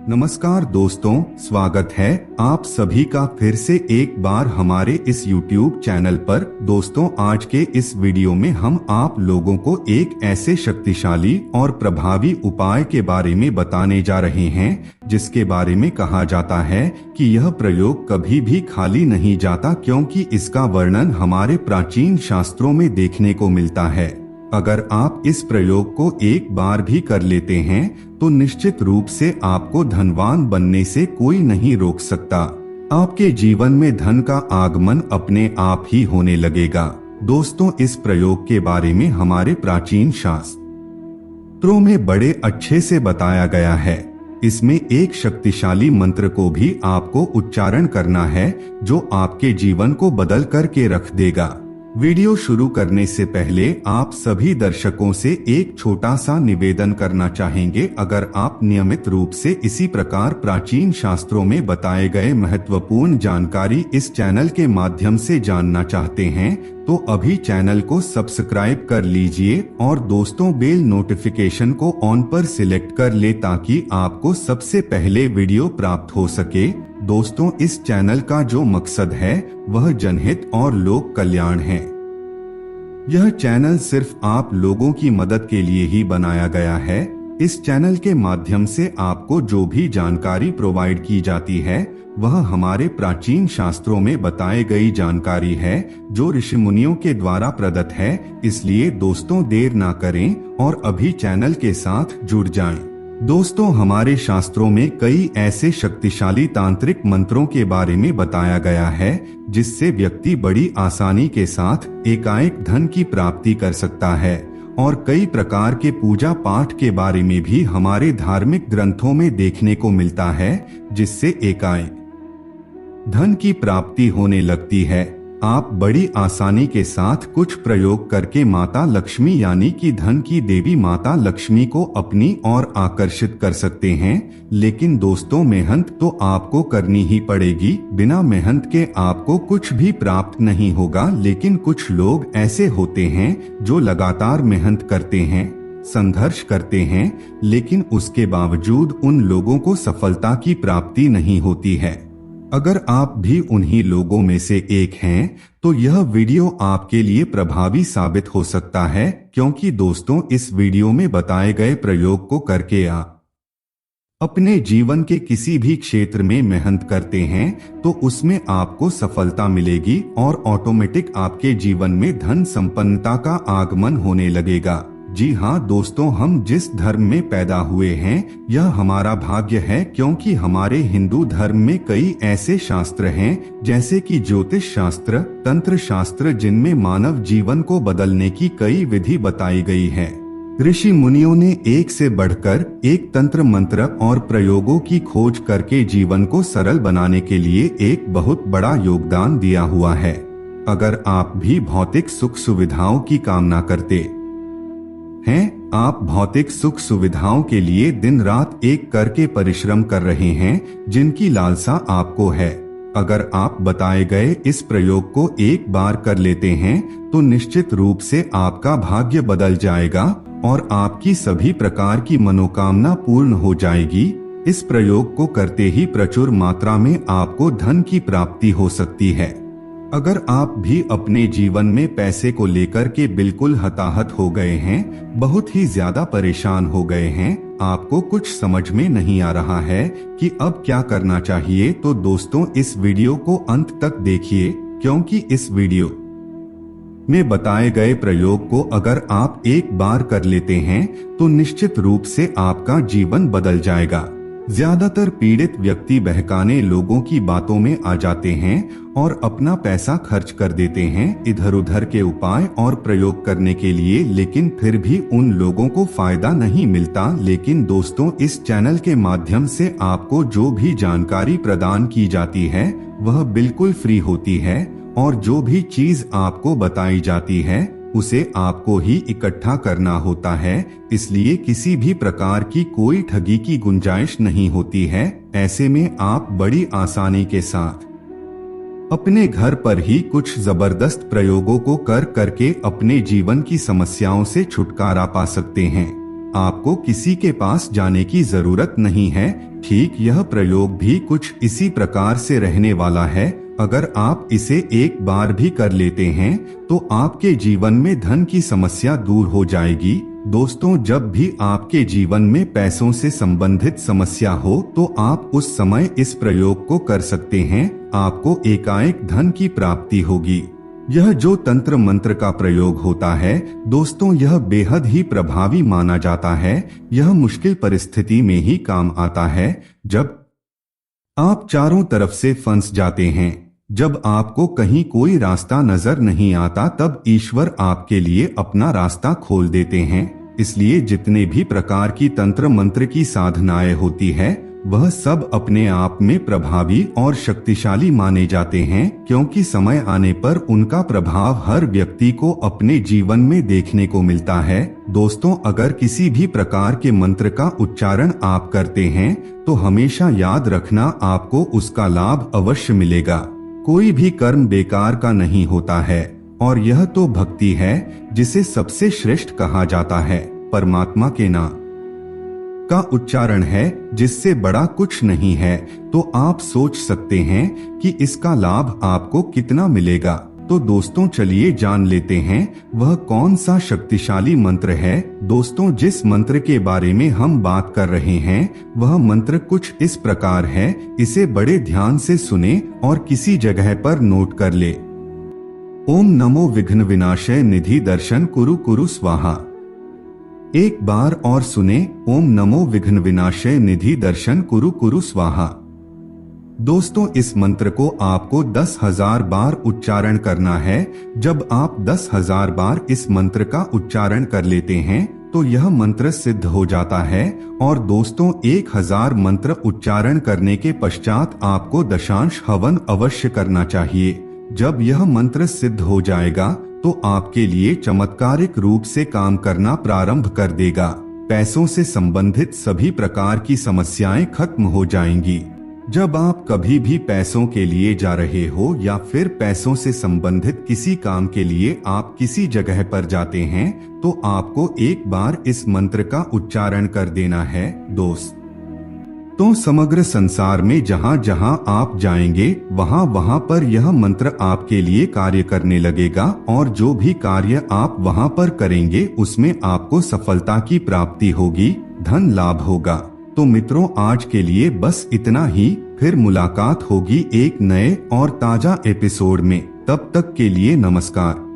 नमस्कार दोस्तों, स्वागत है आप सभी का फिर से एक बार हमारे इस YouTube चैनल पर। दोस्तों, आज के इस वीडियो में हम आप लोगों को एक ऐसे शक्तिशाली और प्रभावी उपाय के बारे में बताने जा रहे हैं जिसके बारे में कहा जाता है कि यह प्रयोग कभी भी खाली नहीं जाता, क्योंकि इसका वर्णन हमारे प्राचीन शास्त्रों में देखने को मिलता है। अगर आप इस प्रयोग को एक बार भी कर लेते हैं तो निश्चित रूप से आपको धनवान बनने से कोई नहीं रोक सकता। आपके जीवन में धन का आगमन अपने आप ही होने लगेगा। दोस्तों, इस प्रयोग के बारे में हमारे प्राचीन शास्त्रों में बड़े अच्छे से बताया गया है। इसमें एक शक्तिशाली मंत्र को भी आपको उच्चारण करना है जो आपके जीवन को बदल करके रख देगा। वीडियो शुरू करने से पहले आप सभी दर्शकों से एक छोटा सा निवेदन करना चाहेंगे। अगर आप नियमित रूप से इसी प्रकार प्राचीन शास्त्रों में बताए गए महत्वपूर्ण जानकारी इस चैनल के माध्यम से जानना चाहते हैं तो अभी चैनल को सब्सक्राइब कर लीजिए और दोस्तों बेल नोटिफिकेशन को ऑन पर सिलेक्ट कर ले ताकि आपको सबसे पहले वीडियो प्राप्त हो सके। दोस्तों, इस चैनल का जो मकसद है वह जनहित और लोक कल्याण है। यह चैनल सिर्फ आप लोगों की मदद के लिए ही बनाया गया है। इस चैनल के माध्यम से आपको जो भी जानकारी प्रोवाइड की जाती है वह हमारे प्राचीन शास्त्रों में बताई गई जानकारी है जो ऋषि मुनियों के द्वारा प्रदत्त है। इसलिए दोस्तों, देर ना करें और अभी चैनल के साथ जुड़ जाएं। दोस्तों, हमारे शास्त्रों में कई ऐसे शक्तिशाली तांत्रिक मंत्रों के बारे में बताया गया है जिससे व्यक्ति बड़ी आसानी के साथ एकाएक धन की प्राप्ति कर सकता है। और कई प्रकार के पूजा पाठ के बारे में भी हमारे धार्मिक ग्रंथों में देखने को मिलता है जिससे एकाएक धन की प्राप्ति होने लगती है। आप बड़ी आसानी के साथ कुछ प्रयोग करके माता लक्ष्मी यानी कि धन की देवी माता लक्ष्मी को अपनी ओर आकर्षित कर सकते हैं। लेकिन दोस्तों, मेहनत तो आपको करनी ही पड़ेगी। बिना मेहनत के आपको कुछ भी प्राप्त नहीं होगा। लेकिन कुछ लोग ऐसे होते हैं जो लगातार मेहनत करते हैं, संघर्ष करते हैं, लेकिन उसके बावजूद उन लोगों को सफलता की प्राप्ति नहीं होती है। अगर आप भी उन्हीं लोगों में से एक हैं तो यह वीडियो आपके लिए प्रभावी साबित हो सकता है, क्योंकि दोस्तों, इस वीडियो में बताए गए प्रयोग को करके आप अपने जीवन के किसी भी क्षेत्र में मेहनत करते हैं तो उसमें आपको सफलता मिलेगी और ऑटोमेटिक आपके जीवन में धन संपन्नता का आगमन होने लगेगा। जी हाँ दोस्तों, हम जिस धर्म में पैदा हुए हैं यह हमारा भाग्य है, क्योंकि हमारे हिंदू धर्म में कई ऐसे शास्त्र हैं जैसे कि ज्योतिष शास्त्र, तंत्र शास्त्र, जिनमें मानव जीवन को बदलने की कई विधि बताई गई है। ऋषि मुनियों ने एक से बढ़कर एक तंत्र मंत्र और प्रयोगों की खोज करके जीवन को सरल बनाने के लिए एक बहुत बड़ा योगदान दिया हुआ है। अगर आप भी भौतिक सुख सुविधाओं की कामना करते हैं, आप भौतिक सुख सुविधाओं के लिए दिन रात एक करके परिश्रम कर रहे हैं जिनकी लालसा आपको है, अगर आप बताए गए इस प्रयोग को एक बार कर लेते हैं तो निश्चित रूप से आपका भाग्य बदल जाएगा और आपकी सभी प्रकार की मनोकामना पूर्ण हो जाएगी। इस प्रयोग को करते ही प्रचुर मात्रा में आपको धन की प्राप्ति हो सकती है। अगर आप भी अपने जीवन में पैसे को लेकर के बिल्कुल हताहत हो गए हैं, बहुत ही ज्यादा परेशान हो गए हैं, आपको कुछ समझ में नहीं आ रहा है कि अब क्या करना चाहिए, तो दोस्तों, इस वीडियो को अंत तक देखिए, क्योंकि इस वीडियो में बताए गए प्रयोग को अगर आप एक बार कर लेते हैं तो निश्चित रूप से आपका जीवन बदल जाएगा। ज्यादातर पीड़ित व्यक्ति बहकाने लोगों की बातों में आ जाते हैं और अपना पैसा खर्च कर देते हैं इधर उधर के उपाय और प्रयोग करने के लिए, लेकिन फिर भी उन लोगों को फायदा नहीं मिलता। लेकिन दोस्तों, इस चैनल के माध्यम से आपको जो भी जानकारी प्रदान की जाती है वह बिल्कुल फ्री होती है और जो भी चीज आपको बताई जाती है उसे आपको ही इकट्ठा करना होता है। इसलिए किसी भी प्रकार की कोई ठगी की गुंजाइश नहीं होती है। ऐसे में आप बड़ी आसानी के साथ अपने घर पर ही कुछ जबरदस्त प्रयोगों को कर करके अपने जीवन की समस्याओं से छुटकारा पा सकते हैं। आपको किसी के पास जाने की जरूरत नहीं है। ठीक यह प्रयोग भी कुछ इसी प्रकार से रहने वाला है। अगर आप इसे एक बार भी कर लेते हैं तो आपके जीवन में धन की समस्या दूर हो जाएगी। दोस्तों, जब भी आपके जीवन में पैसों से संबंधित समस्या हो तो आप उस समय इस प्रयोग को कर सकते हैं। आपको एकाएक धन की प्राप्ति होगी। यह जो तंत्र मंत्र का प्रयोग होता है दोस्तों, यह बेहद ही प्रभावी माना जाता है। यह मुश्किल परिस्थिति में ही काम आता है। जब आप चारों तरफ से फंस जाते हैं, जब आपको कहीं कोई रास्ता नजर नहीं आता, तब ईश्वर आपके लिए अपना रास्ता खोल देते हैं। इसलिए जितने भी प्रकार की तंत्र मंत्र की साधनाएं होती है वह सब अपने आप में प्रभावी और शक्तिशाली माने जाते हैं, क्योंकि समय आने पर उनका प्रभाव हर व्यक्ति को अपने जीवन में देखने को मिलता है। दोस्तों, अगर किसी भी प्रकार के मंत्र का उच्चारण आप करते हैं तो हमेशा याद रखना, आपको उसका लाभ अवश्य मिलेगा। कोई भी कर्म बेकार का नहीं होता है, और यह तो भक्ति है जिसे सबसे श्रेष्ठ कहा जाता है। परमात्मा के नाम का उच्चारण है जिससे बड़ा कुछ नहीं है। तो आप सोच सकते हैं कि इसका लाभ आपको कितना मिलेगा। तो दोस्तों, चलिए जान लेते हैं वह कौन सा शक्तिशाली मंत्र है। दोस्तों, जिस मंत्र के बारे में हम बात कर रहे हैं वह मंत्र कुछ इस प्रकार है। इसे बड़े ध्यान से सुने और किसी जगह पर नोट कर ले। ओम नमो विघ्न विनाशय निधि दर्शन कुरु कुरु स्वाहा। एक बार और सुने, ओम नमो विघ्न विनाशय निधि दर्शन कुरु कुरु स्वाहा। दोस्तों, इस मंत्र को आपको 10,000 बार उच्चारण करना है। जब आप 10,000 बार इस मंत्र का उच्चारण कर लेते हैं तो यह मंत्र सिद्ध हो जाता है। और दोस्तों, 1000 मंत्र उच्चारण करने के पश्चात आपको दशांश हवन अवश्य करना चाहिए। जब यह मंत्र सिद्ध हो जाएगा तो आपके लिए चमत्कारिक रूप से काम करना प्रारंभ कर देगा। पैसों से संबंधित सभी प्रकार की समस्याएं खत्म हो जाएंगी। जब आप कभी भी पैसों के लिए जा रहे हो या फिर पैसों से संबंधित किसी काम के लिए आप किसी जगह पर जाते हैं तो आपको एक बार इस मंत्र का उच्चारण कर देना है। दोस्त, तो समग्र संसार में जहाँ जहाँ आप जाएंगे वहाँ वहाँ पर यह मंत्र आपके लिए कार्य करने लगेगा, और जो भी कार्य आप वहाँ पर करेंगे उसमें आपको सफलता की प्राप्ति होगी, धन लाभ होगा। तो मित्रों, आज के लिए बस इतना ही। फिर मुलाकात होगी एक नए और ताजा एपिसोड में। तब तक के लिए नमस्कार।